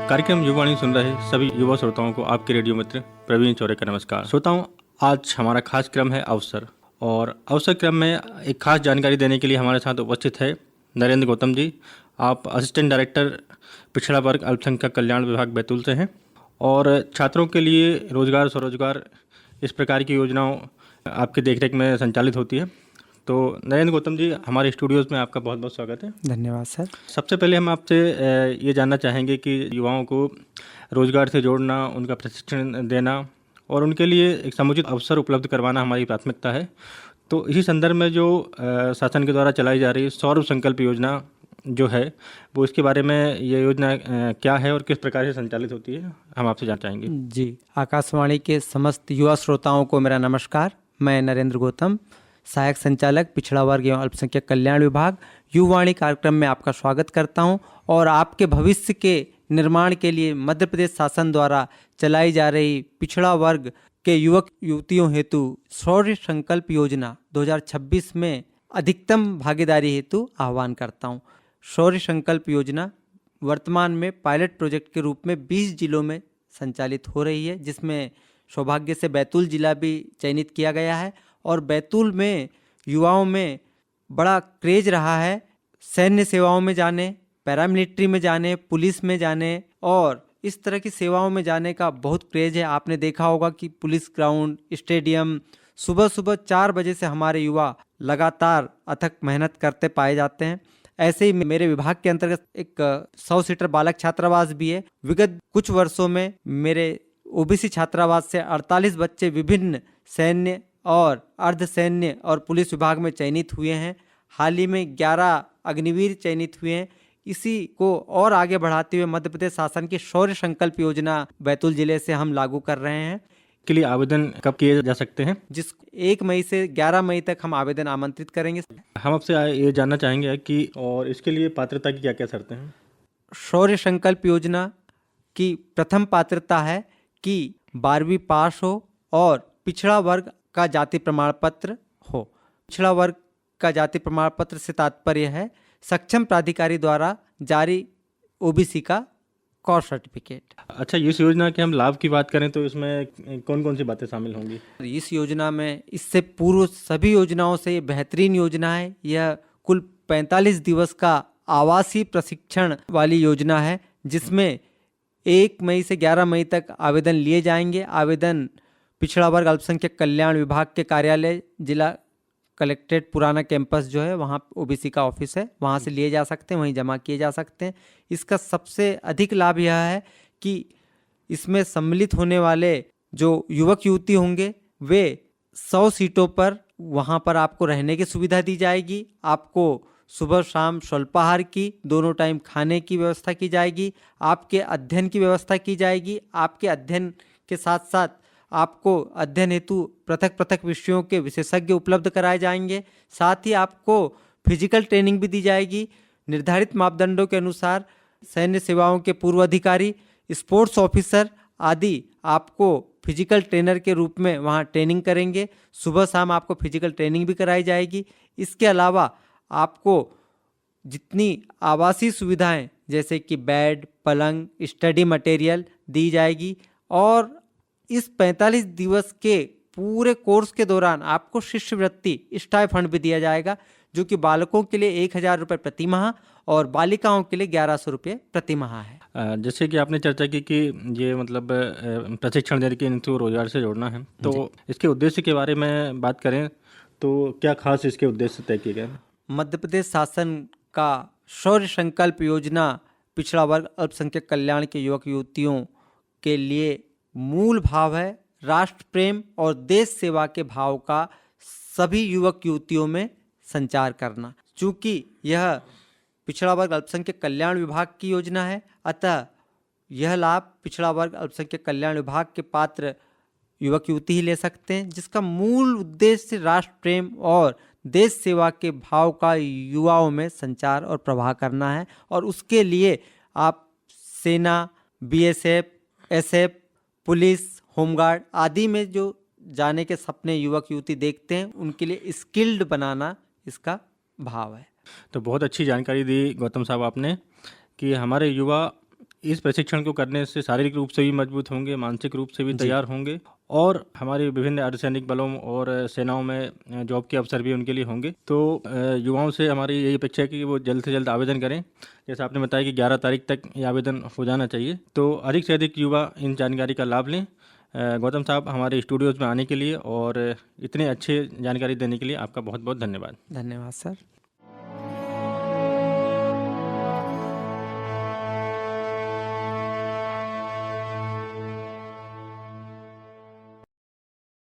कार्यक्रम युवावाणी सुन रहे सभी युवा श्रोताओं को आपके रेडियो मित्र प्रवीण चौरे का नमस्कार। श्रोताओं, आज हमारा खास क्रम है अवसर, और अवसर क्रम में एक खास जानकारी देने के लिए हमारे साथ उपस्थित है नरेंद्र गौतम जी। आप असिस्टेंट डायरेक्टर पिछड़ा वर्ग अल्पसंख्यक कल्याण विभाग बैतूल से हैं और छात्रों के लिए रोजगार स्वरोजगार इस प्रकार की योजनाओं आपकी देखरेख में संचालित होती है। तो नरेंद्र गौतम जी, हमारे स्टूडियोज़ में आपका बहुत बहुत स्वागत है। धन्यवाद सर। सबसे पहले हम आपसे ये जानना चाहेंगे कि युवाओं को रोजगार से जोड़ना, उनका प्रशिक्षण देना और उनके लिए एक समुचित अवसर उपलब्ध करवाना हमारी प्राथमिकता है। तो इसी संदर्भ में जो शासन के द्वारा चलाई जा रही सौर संकल्प योजना जो है, वो इसके बारे में ये योजना क्या है और किस प्रकार से संचालित होती है, हम आपसे जानना चाहेंगे। जी, आकाशवाणी के समस्त युवा श्रोताओं को मेरा नमस्कार। मैं नरेंद्र गौतम, सहायक संचालक पिछड़ा वर्ग एवं अल्पसंख्यक कल्याण विभाग, युवावाणी कार्यक्रम में आपका स्वागत करता हूं और आपके भविष्य के निर्माण के लिए मध्य प्रदेश शासन द्वारा चलाई जा रही पिछड़ा वर्ग के युवक युवतियों हेतु शौर्य संकल्प योजना 2026 में अधिकतम भागीदारी हेतु आह्वान करता हूं। शौर्य संकल्प योजना वर्तमान में पायलट प्रोजेक्ट के रूप में 20 जिलों में संचालित हो रही है, जिसमें सौभाग्य से बैतूल जिला भी चयनित किया गया है। और बैतूल में युवाओं में बड़ा क्रेज रहा है सैन्य सेवाओं में जाने, पैरामिलिट्री में जाने, पुलिस में जाने और इस तरह की सेवाओं में जाने का बहुत क्रेज है। आपने देखा होगा कि पुलिस ग्राउंड, स्टेडियम सुबह सुबह 4 बजे से हमारे युवा लगातार अथक मेहनत करते पाए जाते हैं। ऐसे ही मेरे विभाग के अंतर्गत एक 100 सीटर बालक छात्रावास भी है। विगत कुछ वर्षों में मेरे ओबीसी छात्रावास से 48 बच्चे विभिन्न सैन्य और अर्धसैन्य और पुलिस विभाग में चयनित हुए हैं। हाल ही में 11 अग्निवीर चयनित हुए हैं। इसी को और आगे बढ़ाते हुए मध्य प्रदेश शासन की शौर्य संकल्प योजना बैतूल जिले से हम लागू कर रहे हैं। के लिए आवेदन कब किए जा सकते हैं? जिस 1 मई से 11 मई तक हम आवेदन आमंत्रित करेंगे। हम आपसे ये जानना चाहेंगे कि और इसके लिए पात्रता की क्या क्या शर्तें हैं? शौर्य संकल्प योजना की प्रथम पात्रता है कि 12वीं पास हो और पिछड़ा वर्ग का जाति प्रमाण पत्र हो। पिछड़ा वर्ग का जाति प्रमाण पत्र से तात्पर्य है सक्षम प्राधिकारी द्वारा जारी ओबीसी का कॉर सर्टिफिकेट। अच्छा, इस योजना के हम लाभ की बात करें तो इसमें कौन कौन सी बातें शामिल होंगी? इस योजना में इससे पूर्व सभी योजनाओं से ये बेहतरीन योजना है। यह कुल 45 दिवस का आवासीय प्रशिक्षण वाली योजना है, जिसमें 1 मई से 11 मई तक आवेदन लिए जाएंगे। आवेदन पिछड़ा वर्ग अल्पसंख्यक कल्याण विभाग के कार्यालय, जिला कलेक्ट्रेट पुराना कैंपस जो है वहाँ ओबीसी का ऑफिस है, वहाँ से लिए जा सकते हैं, वहीं जमा किए जा सकते हैं। इसका सबसे अधिक लाभ यह है कि इसमें सम्मिलित होने वाले जो युवक युवती होंगे वे 100 सीटों पर वहाँ पर आपको रहने की सुविधा दी जाएगी। आपको सुबह शाम स्वल्पाहार की, दोनों टाइम खाने की व्यवस्था की जाएगी। आपके अध्ययन की व्यवस्था की जाएगी। आपके अध्ययन के साथ साथ आपको अध्ययन हेतु पृथक पृथक विषयों के विशेषज्ञ उपलब्ध कराए जाएंगे। साथ ही आपको फिजिकल ट्रेनिंग भी दी जाएगी। निर्धारित मापदंडों के अनुसार सैन्य सेवाओं के पूर्व अधिकारी, स्पोर्ट्स ऑफिसर आदि आपको फिजिकल ट्रेनर के रूप में वहाँ ट्रेनिंग करेंगे। सुबह शाम आपको फिजिकल ट्रेनिंग भी कराई जाएगी। इसके अलावा आपको जितनी आवासीय सुविधाएं जैसे कि बेड, पलंग, स्टडी मटेरियल दी जाएगी। और इस 45 दिवस के पूरे कोर्स के दौरान आपको शिष्यवृत्ति स्टाइफंड भी दिया जाएगा, जो कि बालकों के लिए 1000 रुपये प्रति माह और बालिकाओं के लिए 1100 रुपये प्रति माह है। जैसे कि आपने चर्चा की कि ये मतलब प्रशिक्षण देने के इनको रोजगार से जोड़ना है, तो इसके उद्देश्य के बारे में बात करें तो क्या खास इसके उद्देश्य तय किए गए? मध्य प्रदेश शासन का शौर्य संकल्प योजना पिछड़ा वर्ग अल्पसंख्यक कल्याण के युवक युवतियों के लिए मूल भाव है राष्ट्र प्रेम और देश सेवा के भाव का सभी युवक युवतियों में संचार करना। चूँकि यह पिछड़ा वर्ग अल्पसंख्यक कल्याण विभाग की योजना है, अतः यह लाभ पिछड़ा वर्ग अल्पसंख्यक कल्याण विभाग के पात्र युवक युवती ही ले सकते हैं, जिसका मूल उद्देश्य राष्ट्र प्रेम और देश सेवा के भाव का युवाओं में संचार और प्रवाह करना है। और उसके लिए आप सेना, बीएसएफ, एसएफ, पुलिस, होमगार्ड आदि में जो जाने के सपने युवक युवती देखते हैं, उनके लिए स्किल्ड बनाना इसका भाव है। तो बहुत अच्छी जानकारी दी गौतम साहब आपने कि हमारे युवा इस प्रशिक्षण को करने से शारीरिक रूप से भी मजबूत होंगे, मानसिक रूप से भी तैयार होंगे और हमारे विभिन्न अर्धसैनिक बलों और सेनाओं में जॉब के अवसर भी उनके लिए होंगे। तो युवाओं से हमारी यही अपेक्षा है कि वो जल्द से जल्द आवेदन करें। जैसा आपने बताया कि 11 तारीख तक ये आवेदन हो जाना चाहिए, तो अधिक से अधिक युवा इन जानकारी का लाभ लें। गौतम साहब, हमारे स्टूडियोज़ में आने के लिए और इतने अच्छे जानकारी देने के लिए आपका बहुत बहुत धन्यवाद। धन्यवाद सर।